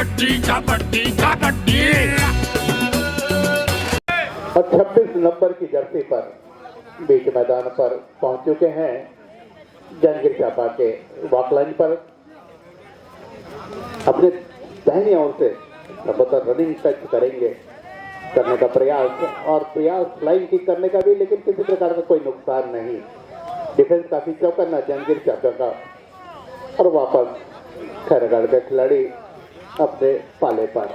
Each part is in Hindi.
कबड्डी कबड्डी कबड्डी। और 26 नंबर की जर्सी पर बीच मैदान पर पहुंच चुके हैं जांजगीर चांपा के वॉक लाइन पर। अपने दाहिनी ओर से लगातार रनिंग टच करने का प्रयास लाइन किक करने का भी, लेकिन किसी प्रकार का कोई नुकसान नहीं। डिफेंस काफी चौकन्ना जांजगीर चांपा का। और वापस खैरागढ़ के खिलाड़ी अपने पाले पर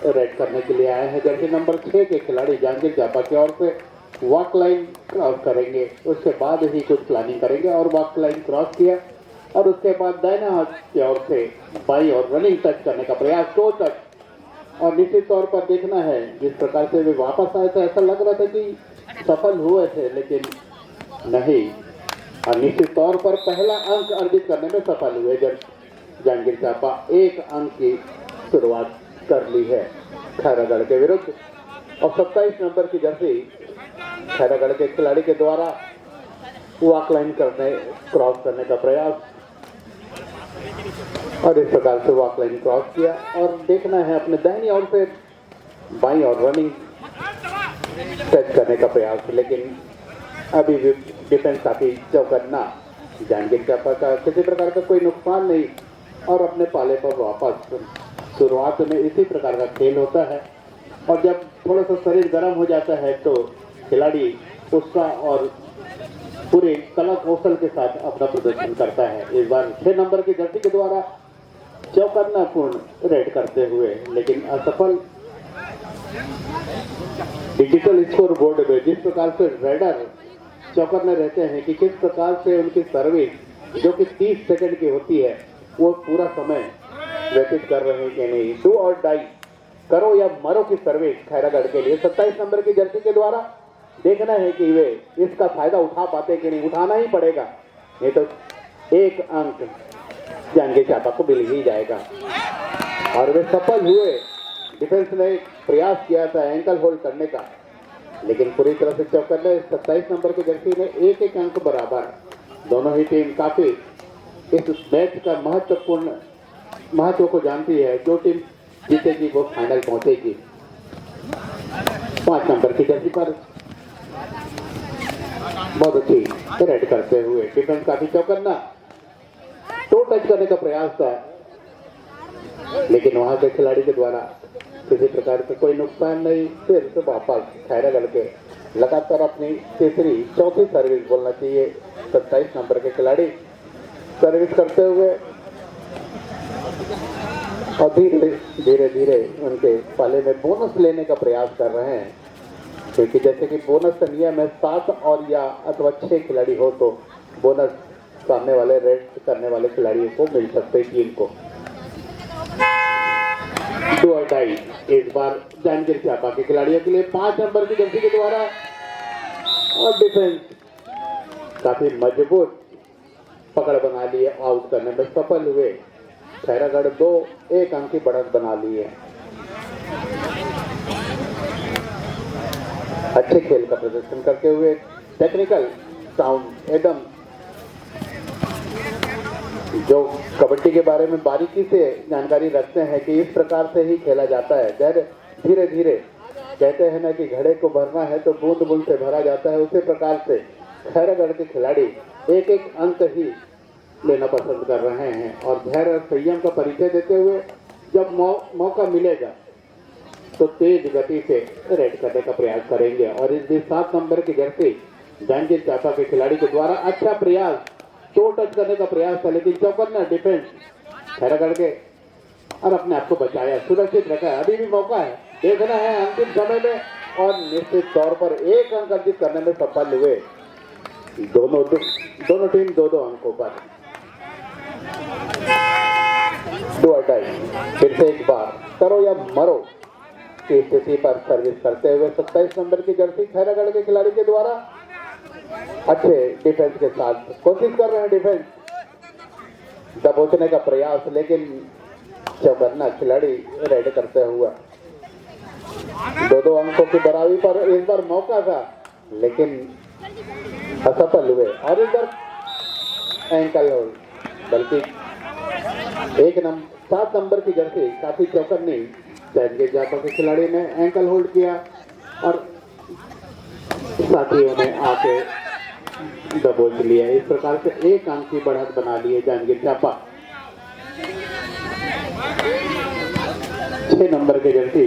रेड करने के लिए आए हैं। जर्सी नंबर 6 के खिलाड़ी जांजगीर चांपा की ओर से वॉक लाइन क्रॉस करेंगे, उसके बाद ही कुछ प्लानिंग करेंगे। और वॉक लाइन क्रॉस किया और उसके बाद दाहिना हाथ की ओर से बाई और रनिंग टच करने का प्रयास, टो टच। और निश्चित तौर पर देखना है जिस प्रकार से वे वापस आए थे ऐसा लग रहा था कि सफल हुए थे, लेकिन नहीं। और निश्चित तौर पर पहला अंक अर्जित करने में सफल हुए जब जांजगीर चांपा 1 अंक की शुरुआत कर ली है खैरागढ़ के विरुद्ध। और 27 नंबर की जर्सी खैरागढ़ के खिलाड़ी के द्वारा वॉक लाइन क्रॉस करने का प्रयास, और इस प्रकार से वॉक लाइन क्रॉस किया। और देखना है अपने दाहिनी ओर से बाईं और रनिंग टच करने का प्रयास, लेकिन अभी भी डिफेंस काफी चौकन्ना। जांजगीर चांपा का किसी प्रकार का कोई नुकसान नहीं और अपने पाले पर वापस। शुरुआत में इसी प्रकार का खेल होता है और जब थोड़ा सा शरीर गर्म हो जाता है तो खिलाड़ी उत्साह और पूरे कला कौशल के साथ अपना प्रदर्शन करता है। इस बार 6 नंबर की जर्सी के द्वारा चौकन्नापूर्ण रेड करते हुए लेकिन असफल। डिजिटल स्कोर बोर्ड में जिस प्रकार से रेडर चौकन्ने रहते हैं कि किस प्रकार से उनकी सर्विस जो कि 30 सेकंड की होती है वो पूरा समय व्यतीत कर रहे हैं कि नहीं। डू और डाई, करो या मरो की सर्विस खैरागढ़ के लिए 27 नंबर की जर्सी के द्वारा। देखना है कि वे इसका फायदा उठा पाते कि नहीं, उठाना ही पड़ेगा, नहीं तो 1 अंक जांजगीर चांपा को मिल ही जाएगा। और वे सफल हुए। डिफेंस ने प्रयास किया था एंकल होल्ड करने का, लेकिन पूरी तरह से चौकन्ने 27 नंबर की जर्सी ने 1-1 अंक बराबर। दोनों ही टीम काफी इस मैच का महत्व को जानती है। जो टीम जीतेगी वो फाइनल पहुंचेगी। 5 नंबर की जर्सी पर बहुत अच्छी रेड करते हुए डिफेंस काफी चौकन्ना, टो टच करने का प्रयास था, लेकिन वहां के खिलाड़ी के द्वारा किसी प्रकार का कोई नुकसान नहीं। फिर से वापस खैरागढ़ के लगातार अपनी चौथी सर्विस बोलना चाहिए 27 नंबर के खिलाड़ी सर्विस करते हुए और धीरे धीरे उनके पाले में बोनस लेने का प्रयास कर रहे हैं, क्योंकि जैसे कि बोनस का नियम है 7 और या अथवा 6 खिलाड़ी हो तो बोनस सामने वाले रेड करने वाले खिलाड़ियों को मिल सकते हैं टीम को। डू और डाई इस बार जांजगीर चांपा के खिलाड़ियों के लिए 5 नंबर की जर्सी के द्वारा। और डिफेंस काफी मजबूत पकड़ बना लिए, आउट करने में सफल हुए। खैरागढ़ 2-1 अंक की बढ़त बना ली है। अच्छे खेल का प्रदर्शन करते हुए टेक्निकल साउंड एकदम जो कबड्डी के बारे में बारीकी से जानकारी रखते हैं कि इस प्रकार से ही खेला जाता है। धीरे धीरे कहते हैं ना कि घड़े को भरना है तो बूंद बूंद से भरा जाता है, उसी प्रकार से खैरागढ़ के खिलाड़ी 1-1 अंक ही लेना पसंद कर रहे हैं और धैर्य और संयम का परिचय देते हुए जब मौका मिलेगा तो तेज गति से रेड करने का प्रयास करेंगे। और इस बीच 7 नंबर की जर्सी जांजगीर चांपा के खिलाड़ी के द्वारा अच्छा प्रयास, टो टच करने का प्रयास था, लेकिन चौकन्ना डिफेंस खैरागढ़ के और अपने आप को बचाया, सुरक्षित रखा। अभी भी मौका है, देखना है अंतिम समय में। और निश्चित तौर पर 1 अंक अर्जित करने में सफल हुए दोनों टीम 2-2 अंकों पर। डू और डाई, फिर से एक बार करो या मरो की स्थिति पर सर्विस करते हुए 27 नंबर की जर्सी खैरागढ़ के खिलाड़ी के द्वारा अच्छे डिफेंस के साथ कोशिश कर रहे हैं। डिफेंस दबोचने का प्रयास, लेकिन चौकन्ना खिलाड़ी रेड करते हुए 2-2 अंकों की बराबरी पर इस बार मौका था, लेकिन असफल हुए। और इस बार एंकल होल्ड, बल्कि 7 नंबर की जर्सी काफी चौकन्नी चैनगेट जापा के खिलाड़ी ने एंकल होल्ड किया और साथियों ने आके दबोच लिया। इस प्रकार से 1 अंक की बढ़त बना लिए चैनगेट जापा। 6 नंबर की जर्सी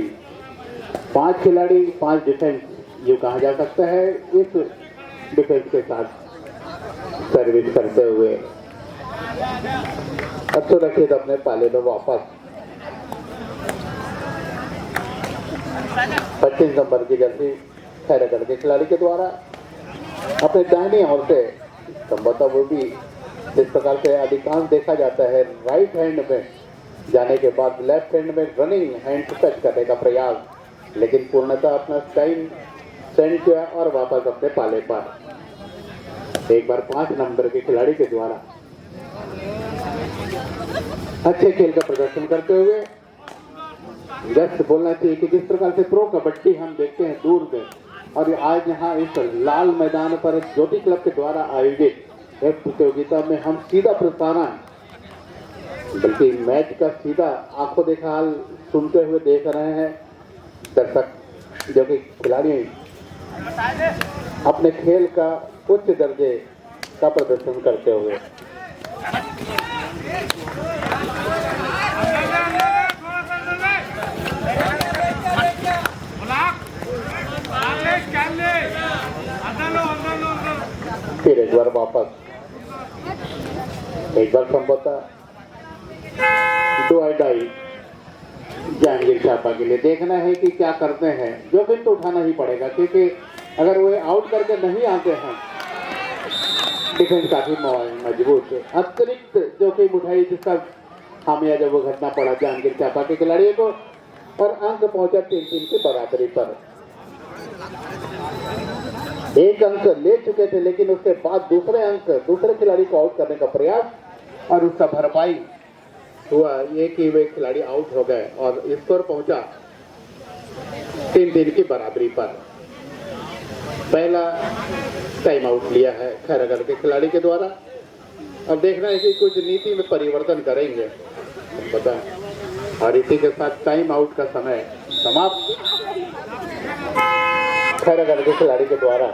5 खिलाड़ी 5 डिफेंस यूं कहा जा सकता है। इस डिफेंस के साथ सर्विस करते हुए अब सुरक्षित अपने पाले में वापस। 25 नंबर की जर्सी खैरागढ़ के खिलाड़ी के द्वारा अपने दाहिनी ओर से संभवतः वो भी जिस प्रकार से अधिकांश देखा जाता है राइट हैंड में जाने के बाद लेफ्ट हैंड में रनिंग हैंड से टच करने का प्रयास, लेकिन पूर्णतः अपना टाइम सेंड किया और वापस अपने पाले पर। एक बार 5 नंबर के खिलाड़ी के द्वारा अच्छे खेल का प्रदर्शन करते हुए जस्ट बोलना चाहिए कि जिस प्रकार से प्रो कबड्डी हम देखते हैं दूर में, और आज यहाँ इस लाल मैदान पर ज्योति क्लब के द्वारा आयोजित एक प्रतियोगिता में हम सीधा प्रसारण बल्कि मैच का सीधा आंखों देखा हाल सुनते हुए देख रहे हैं। दर्शक जो कि खिलाड़ी अपने खेल का उच्च दर्जे का प्रदर्शन करते हुए फिर एक बार वापस एक बार संभवतः डू और डाई जहांगीर चापा के लिए देखना है कि क्या करते हैं। जोखिम तो उठाना ही पड़ेगा क्योंकि अगर वो आउट करके नहीं आते हैं डिफेंस काफी मजबूत है। अतिरिक्त जोखिम उठाई जिसका खामियाजा वो घटना पड़ा जहांगीर चापा के खिलाड़ियों को और अंक पहुंचा 3-3 की बराबरी पर। 1 अंक ले चुके थे लेकिन उसके बाद दूसरे खिलाड़ी को आउट करने का प्रयास और उसका भरपाई हुआ ये कि वे खिलाड़ी आउट हो गए और स्कोर पहुंचा 3-3 की बराबरी पर। पहला टाइम आउट लिया है खैरागढ़ के खिलाड़ी के द्वारा। अब देखना है कि कुछ नीति में परिवर्तन करेंगे पता है, और इसी के साथ टाइम आउट का समय समाप्त खैरागढ़ के खिलाड़ी के द्वारा।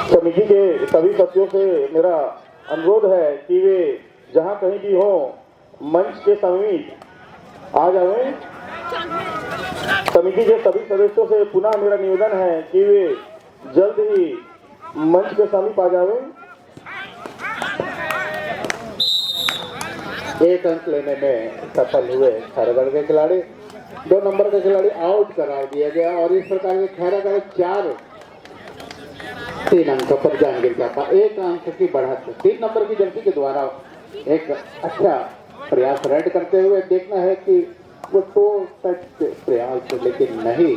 समिति के सभी सदस्यों से मेरा अनुरोध है कि वे जहां कहीं भी हो मंच के समीप आ जाएं। समिति के सभी सदस्यों से पुनः मेरा निवेदन है कि वे जल्द ही मंच के समीप आ जाएं। 1 अंक लेने में सफल हुए खैरागढ़ के खिलाड़ी। 2 नंबर के खिलाड़ी आउट करार दिया गया और इस प्रकार के खैरागढ़ 3 अंक पर जहांगीर चापा 1 अंक की बढ़त। 3 नंबर की जर्सी के द्वारा एक अच्छा प्रयास रेड करते हुए देखना है कि वो तो टच प्रयास लेकिन नहीं,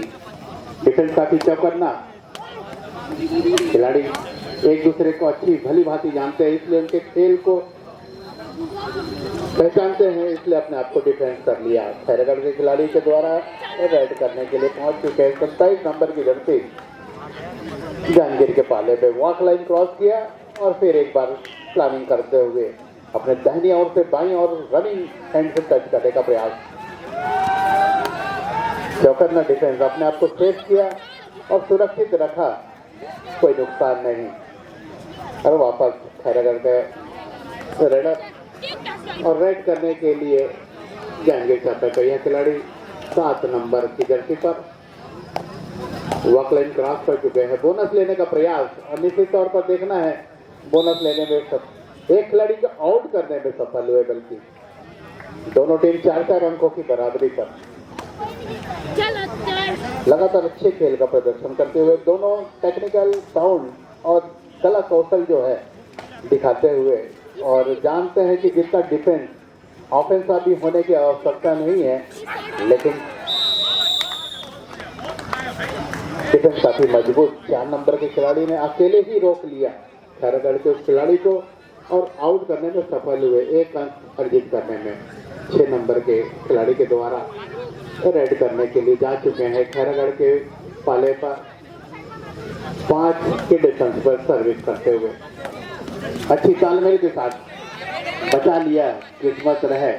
डिफेंस काफी चौकन्ना। खिलाड़ी एक दूसरे को अच्छी भली भांति जानते हैं इसलिए उनके खेल को पहचानते हैं, इसलिए अपने आप को डिफेंस कर लिया। खैरागढ़ के खिलाड़ी के द्वारा रेड करने के लिए पहुंच चुके हैं। 27 नंबर की जर्सी जहांगीर के पाले पे वॉक लाइन क्रॉस किया और फिर एक बार प्लानिंग करते हुए अपने दाहिनी ओर से बाईं और रनिंग हैंड से टच करने का प्रयास। चौकन्ना डिफेंस अपने आप को सेफ किया और सुरक्षित रखा, कोई नुकसान नहीं। और वापस खैरागढ़ के रेडर और रेड करने के लिए जहांगीर चापा का यह खिलाड़ी 7 नंबर की जर्सी पर वॉक लाइन क्रॉस कर चुके हैं। बोनस लेने का प्रयास और निश्चित तौर पर देखना है बोनस लेने में एक खिलाड़ी को आउट करने में सफल हुए, बल्कि दोनों टीम 4-4 अंकों की बराबरी पर लगातार अच्छे खेल का प्रदर्शन करते हुए दोनों टेक्निकल साउंड और कला कौशल जो है दिखाते हुए और जानते हैं कि जितना डिफेंस ऑफेंस अभी होने की आवश्यकता नहीं है, लेकिन डिफेंस काफी मजबूत। 4 नंबर के खिलाड़ी ने अकेले ही रोक लिया खैरागढ़ के उस खिलाड़ी को और आउट करने में सफल हुए, 1 अंक अर्जित करने में। 6 नंबर के खिलाड़ी के द्वारा रेड करने के लिए जा चुके हैं खैरागढ़ के पाले पर 5 के डिफेंस पर सर्विस करते हुए। अच्छी तालमेल के साथ बचा लिया, किस्मत रहे,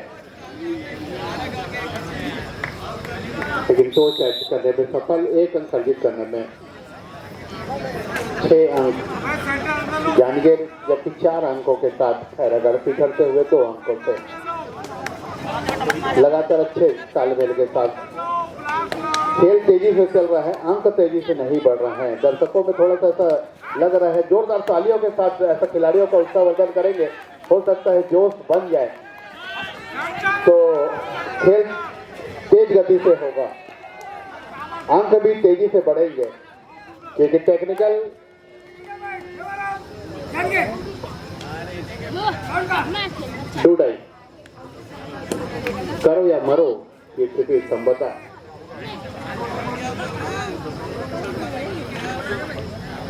लेकिन 2 कैच करने में सफल, 1 अंक अर्जित करने में 6 अंक जांजगीर, जबकि 4 अंकों के साथ खैरागढ़ पिछड़ते हुए 2 अंकों से लगातार अच्छे तालमेल के साथ खेल तेजी से चल रहा है, अंक तेजी से नहीं बढ़ रहे हैं। दर्शकों में थोड़ा सा ऐसा लग रहा है, जोरदार तालियों के साथ ऐसा खिलाड़ियों का उत्साहवर्धन करेंगे, हो सकता है जोश बन जाए, तो खेल तेज गति से होगा, अंक भी तेजी से बढ़ेंगे, क्योंकि टेक्निकल टूडाई करो या मरो ये स्थिति संभवता।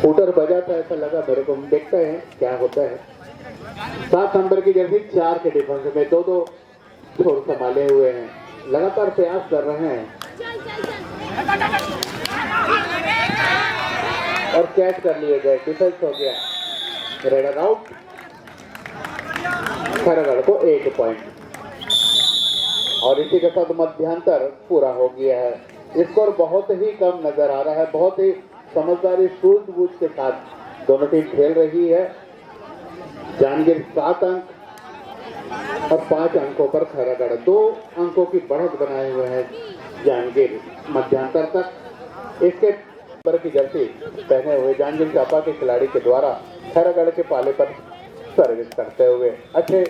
फूटर बजा था ऐसा लगा मेरे को, देखते हैं क्या होता है। 7 नंबर की जर्सी 4 के डिफेंस में 2-2 छोर संभाले हुए हैं, लगातार प्रयास कर रहे हैं और कैच कर लिए गए, डिफेंस हो गया, रेडर आउट, खैरागढ़ को 1 पॉइंट और इसी के साथ मध्यांतर पूरा हो गया है। स्कोर बहुत ही कम नजर आ रहा है, बहुत ही समझदारी सूझबूझ के साथ दोनों टीम खेल रही है। जांजगीर 7 अंक और 5 अंकों पर खैरागढ़, 2 अंकों की बढ़त बनाए हुए हैं जांजगीर मध्यांतर तक। इसके पर की जर्सी पहने हुए जांजगीर चांपा के खिलाड़ी के द्वारा खैरागढ़ के पाले पर सर्विस करते हुए अच्छे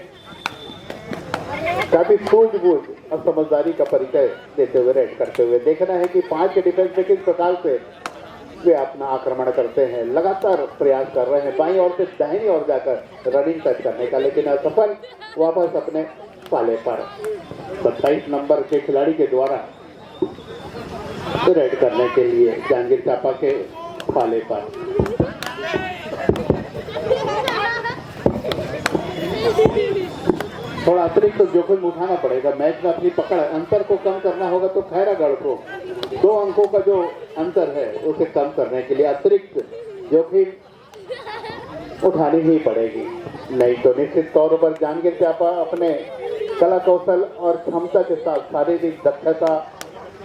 काफी सूझबूझ और समझदारी का परिचय देते हुए रेड करते हुए, देखना है कि 5 के डिफेंस में किस प्रकार से वे अपना आक्रमण करते हैं। लगातार प्रयास कर रहे हैं बाईं ओर से दाहिनी ओर जाकर रनिंग टच करने का, लेकिन असफल, वापस अपने पाले पर 27 नंबर के खिलाड़ी के द्वारा रेड करने के लिए जांजगीर चांपा के पाले पर। थोड़ा अतिरिक्त जोखिम उठाना पड़ेगा, मैच में अपनी पकड़ अंतर को कम करना होगा, तो खैरागढ़ को 2 अंकों का जो अंतर है उसे कम करने के लिए अतिरिक्त जोखिम उठानी ही पड़ेगी, नहीं तो निश्चित तौर पर जांजगीर चांपा अपने कला कौशल और क्षमता के साथ शारीरिक दक्षता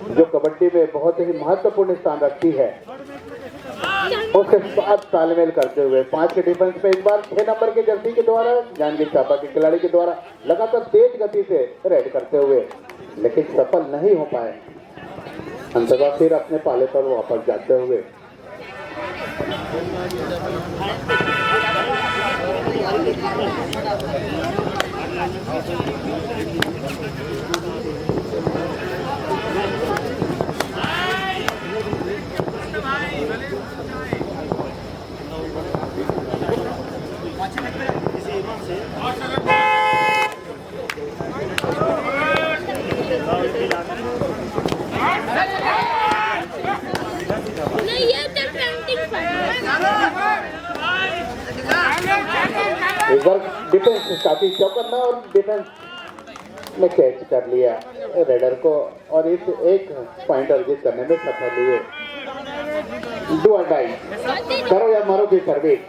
जो कबड्डी में बहुत ही महत्वपूर्ण स्थान रखती है, उसके साथ तालमेल करते हुए 5 के डिफेंस में इस बार 6 नंबर के जर्सी के द्वारा जांजगीर चांपा के खिलाड़ी के द्वारा लगातार तेज गति से रेड करते हुए, लेकिन सफल नहीं हो पाए, अंततः फिर अपने पाले पर वापस जाते हुए इस बार डिफेंस काफी चौकन्ना और डिफेंस में कैच कर लिया रेडर को और इस 1 पॉइंट अर्जित करने में सफल हुए। डू और डाई करो या मरो की सर्विस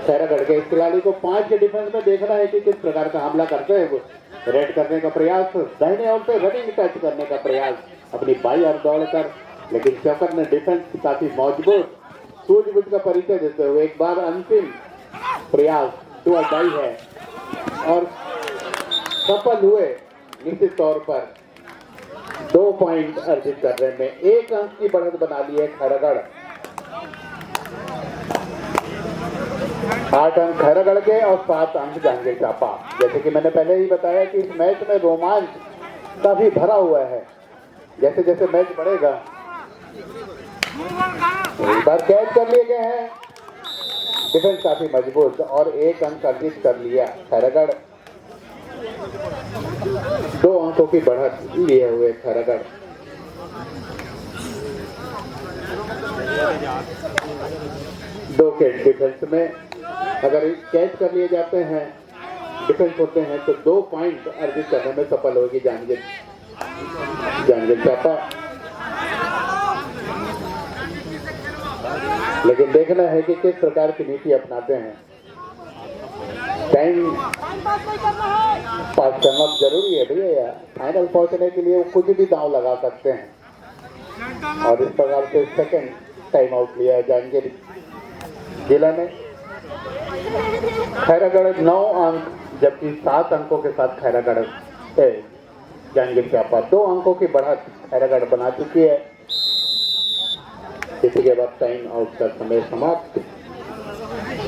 खैरागढ़ के इस खिलाड़ी को 5 के डिफेंस में देखना है कि किस प्रकार का हमला करते हैं वो। रेड करने का प्रयास, दाहिने ओर से रनिंग टच करने का प्रयास अपनी बाई ओर दौड़कर, लेकिन चौकर ने डिफेंस काफी मजबूत सूझबूझ का परिचय देते हुए एक बार अंतिम प्रयास डू और डाई है और सफल हुए। निश्चित तौर पर 2 पॉइंट अर्जित करने में 1 अंक की बढ़त बना ली है खैरागढ़। 8 अंक खैरागढ़ के और 7 अंक जांजगीर चांपा। जैसे कि मैंने पहले ही बताया कि इस मैच में रोमांच काफी भरा हुआ है, जैसे जैसे मैच बढ़ेगा। एक बार कैच कर लिए गए हैं, डिफेंस काफी मजबूत और 1 अंक अर्जित कर लिया खैरागढ़। 2 अंकों की बढ़त लिए हुए खैरागढ़। दो के डिफेंस में अगर कैच कर लिए जाते हैं, डिफेंस होते हैं, तो 2 पॉइंट अर्जित करने में सफल होगी जांजगीर चांपा। लेकिन देखना है कि किस प्रकार की नीति अपनाते हैं। टाइम पास करना जरूरी है भैया, यार फाइनल पहुंचने के लिए वो कुछ भी दांव लगा सकते हैं। और इस प्रकार से सेकंड टाइम आउट लिया है जहांगीर जिला ने। खैरागढ़ 9 अंक, जबकि 7 अंकों के साथ खैरागढ़ जहांगीर चांपा 2 अंकों की बढ़त खैरागढ़ बना चुकी है। इसी के बाद टाइम आउट का समय समाप्त।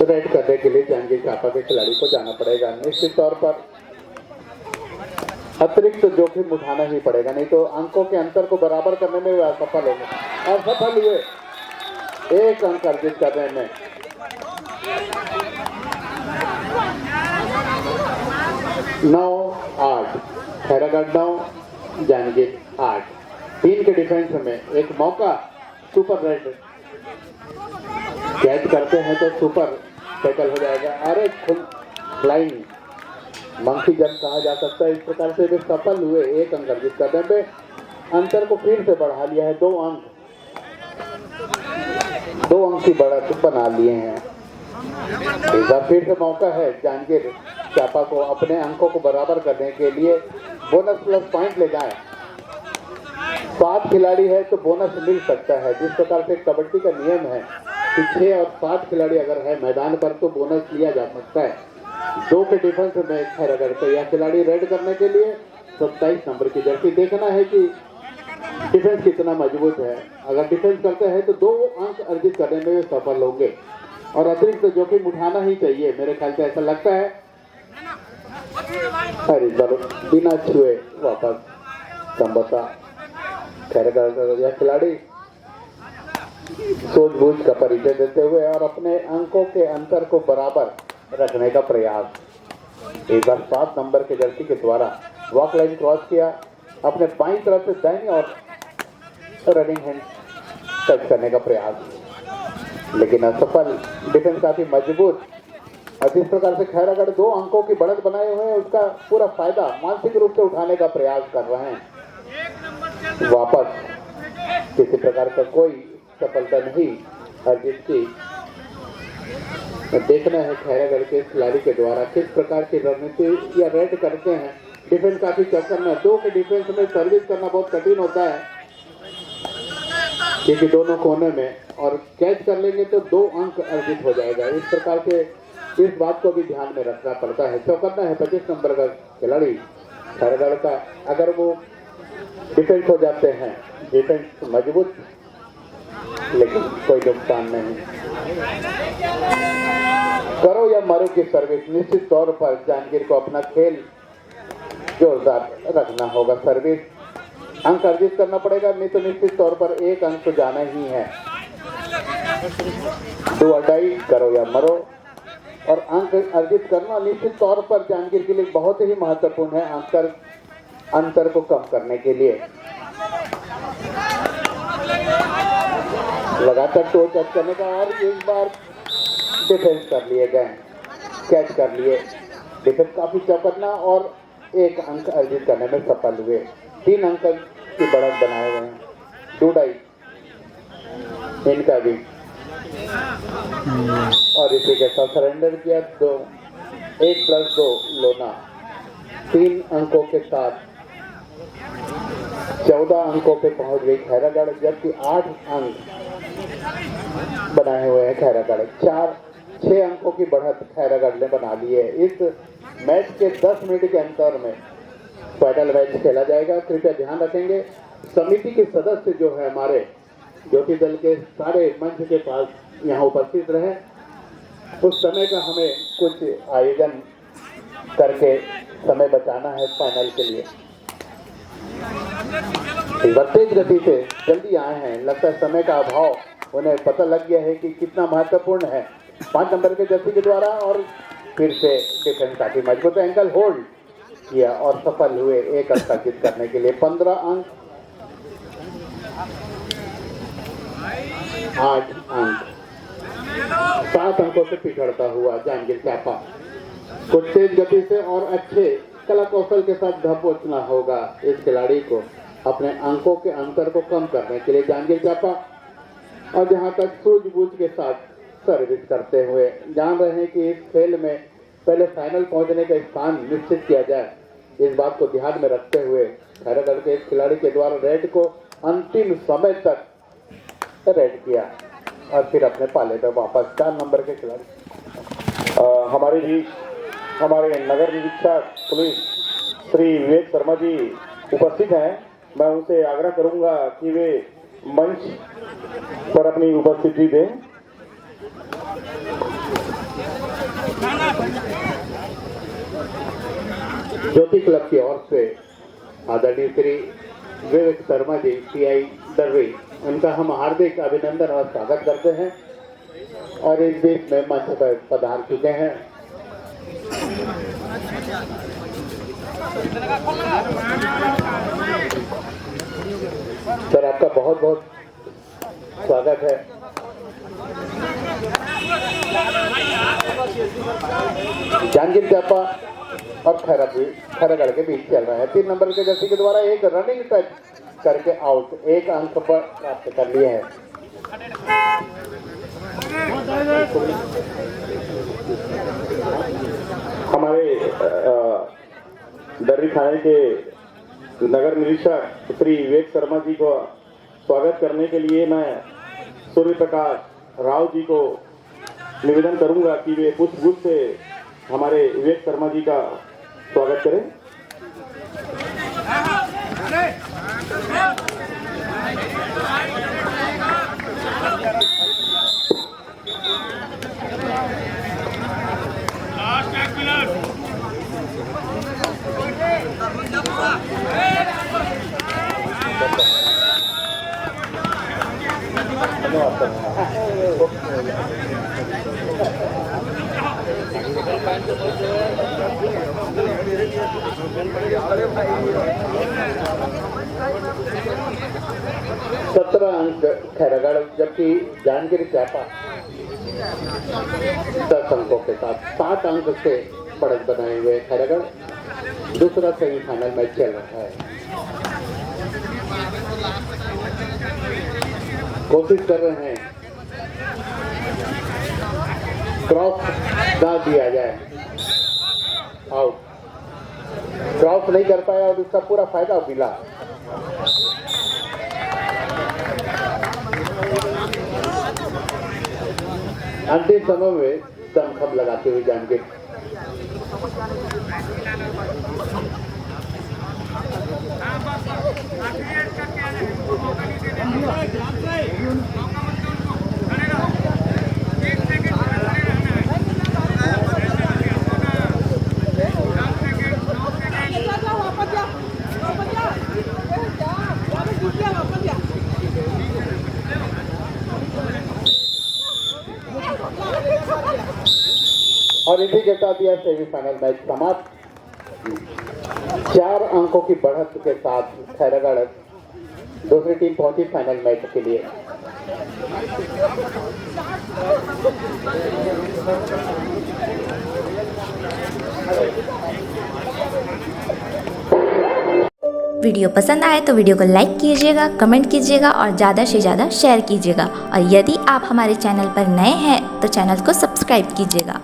रेड करने के लिए जहांगीर चांपा के खिलाड़ी को जाना पड़ेगा। निश्चित तौर पर अतिरिक्त जोखिम उठाना ही पड़ेगा, नहीं तो अंकों के अंतर को बराबर करने में वे असफल होंगे। असफल हुए, 1 अंक अर्जित करने में। नौ 8 खैरागढ़ 9 जहांगीर 8। 3 के डिफेंस में एक मौका, सुपर रेड कैच करते हैं तो सुपर टैकल हो जाएगा। अरे फ्लाइंग मंकी जंप कहा जा सकता है। इस प्रकार से वे सफल हुए, 1 अंक अर्जित करने में। अंतर को फिर से बढ़ा लिया है, 2 अंक, 2 अंक की बढ़त बना लिए हैं। एक बार फिर से मौका है जहांगीर चांपा को अपने अंकों को बराबर करने के लिए बोनस प्लस पॉइंट ले जाएं। 7 खिलाड़ी है तो बोनस मिल सकता है। जिस प्रकार से कबड्डी का नियम है कि 6 और 7 खिलाड़ी अगर है मैदान पर तो बोनस लिया जा सकता है। 2 के डिफेंस में खैरागढ़ पे यह खिलाड़ी रेड करने के लिए 27 नंबर की जर्सी। देखना है कि डिफेंस कितना मजबूत है। अगर डिफेंस करते हैं तो 2 अंक अर्जित करने में वे सफल होंगे और अतिरिक्त जोखिम उठाना ही चाहिए, मेरे ख्याल से ऐसा लगता है। अरे बिना छुए वापस संभवतः खैरागढ़ का यह खिलाड़ी सूझबूझ का परिचय देते हुए और अपने अंकों के अंतर को बराबर रखने का प्रयास। एक बार 7 नंबर के जर्सी के द्वारा वॉक लाइन क्रॉस किया, अपने बाईं तरफ से दाहिनी और रनिंग हैंड टच करने का प्रयास, लेकिन असफल। डिफेंस काफी मजबूत और जिस प्रकार से खैरागढ़ 2 अंकों की बढ़त बनाए हुए हैं उसका पूरा फायदा मानसिक रूप से उठाने का प्रयास कर रहे हैं। वापस किसी प्रकार का कोई सफलता नहीं अर्जित की। देखना है खैरागढ़ के खिलाड़ी के द्वारा किस प्रकार की रणनीति या रेड करते हैं। डिफेंस काफी चौकन्ना, 2 के डिफेंस में सर्विस करना बहुत कठिन होता है क्योंकि दोनों कोने में, और कैच कर लेंगे तो 2 अंक अर्जित हो जाएगा। इस प्रकार से इस बात को भी ध्यान में रखना पड़ता है। चौकन्ना है 25 नंबर का खिलाड़ी खैरागढ़ का। अगर वो डिफेंस हो जाते हैं, डिफेंस मजबूत, लेकिन कोई नुकसान नहीं। करो या मरो की सर्विस, निश्चित तौर पर जहांगीर को अपना खेल जोरदार रखना होगा। सर्विस अंक अर्जित करना पड़ेगा, नहीं तो निश्चित तौर पर 1 अंक तो जाना ही है। दो अडाई, करो या मरो, और अंक अर्जित करना निश्चित तौर पर जहांगीर के लिए बहुत ही महत्वपूर्ण है अंतर को कम करने के लिए। लगातार टो टच करने का, और एक बार डिफेंस कर लिए गए, कैच कर लिए। डिफेंस काफी चौकन्ना और 1 अंक अर्जित करने में सफल हुए। 3 अंक की बढ़त बनाए हुए हैं। डूडाई इनका भी, और इसी के साथ सरेंडर किया। 1 + 2 लोना 3 अंकों के साथ 14 अंकों पे पहुंच गई खैरागढ़, जबकि 8 अंक बनाए हुए हैं खैरागढ़। 6 अंकों की बढ़त खैरागढ़ ने बना ली है। इस मैच के 10 मिनट के अंतर में फाइनल मैच खेला जाएगा। कृपया ध्यान रखेंगे, समिति के सदस्य जो है हमारे ज्योति दल के सारे मंच के पास यहाँ उपस्थित रहे। उस समय का हमें कुछ आयोजन करके समय बचाना है फाइनल के लिए। तेज गति से जल्दी आए हैं, लगता है समय का अभाव उन्हें पता लग गया है कि कितना महत्वपूर्ण है। 5 नंबर के जर्सी के द्वारा और फिर से डिफेंस काफी मजबूत एंगल होल्ड किया और सफल हुए 1 अंक अर्जित करने के लिए। 15 अंक, 8 अंक, 7 अंकों से पिछड़ता हुआ जहांगीर चांपा। कुछ तेज गति से और अच्छे कला कौशल के साथ दबोचना होगा इस खिलाड़ी को अपने अंकों के अंतर को कम करने के लिए। जहांगीर चांपा और जहां तक सूझबूझ के साथ सर्विस करते हुए जान रहे हैं कि इस खेल में पहले फाइनल पहुंचने का स्थान निश्चित किया जाए, इस बात को ध्यान में रखते हुए खैरागढ़ के एक खिलाड़ी के द्वारा रेड को अंतिम समय तक रेड किया और फिर अपने पाले पे वापस 4 नंबर के खिलाड़ी। हमारे बीच हमारे नगर निरीक्षक पुलिस श्री विवेक शर्मा जी उपस्थित हैं। मैं उनसे आग्रह करूंगा कि वे मंच पर अपनी उपस्थिति दें। ज्योति क्लब की ओर से आदरणीय श्री विवेक शर्मा जी PI दर्री, उनका हम हार्दिक अभिनंदन और स्वागत करते हैं और इस बीच में मंच पर पधार चुके हैं। सर, आपका बहुत बहुत स्वागत है। जांजगीर चांपा और खैरागढ़ के बीच चल रहा है। 3 नंबर के जर्सी के द्वारा एक रनिंग टच करके आउट, 1 अंक पर प्राप्त कर लिए हैं। हमारे दर्री थाने के नगर निरीक्षक श्री विवेक शर्मा जी को स्वागत करने के लिए मैं सूर्य प्रकाश राव जी को निवेदन करूंगा कि वे पुष्पगुच्छ से हमारे विवेक शर्मा जी का स्वागत करें। Last 1 minute. सत्रह अंक खैरागढ़, जबकि जांजगीर चांपा 10 अंकों के साथ 7 अंक से बढ़त बनाए हुए खैरागढ़ दूसरा सेमीफाइनल मैच चल रहा है। कोशिश कर रहे हैं क्रॉस ना दिया जाए, आउट। क्रॉस नहीं कर पाया और उसका पूरा फायदा मिला। अंतिम समय में दमखम लगाते हुए जांजगीर और इसी के साथ यह सेमीफाइनल मैच समाप्त। 4 अंकों की बढ़त के साथ खैरागढ़ दूसरी टीम पहुंची फाइनल मैच के लिए। वीडियो पसंद आए तो वीडियो को लाइक कीजिएगा, कमेंट कीजिएगा और ज़्यादा से ज़्यादा शेयर कीजिएगा। और यदि आप हमारे चैनल पर नए हैं तो चैनल को सब्सक्राइब कीजिएगा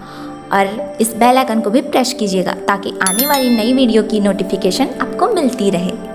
और इस बेल आइकन को भी प्रेस कीजिएगा ताकि आने वाली नई वीडियो की नोटिफिकेशन आपको मिलती रहे।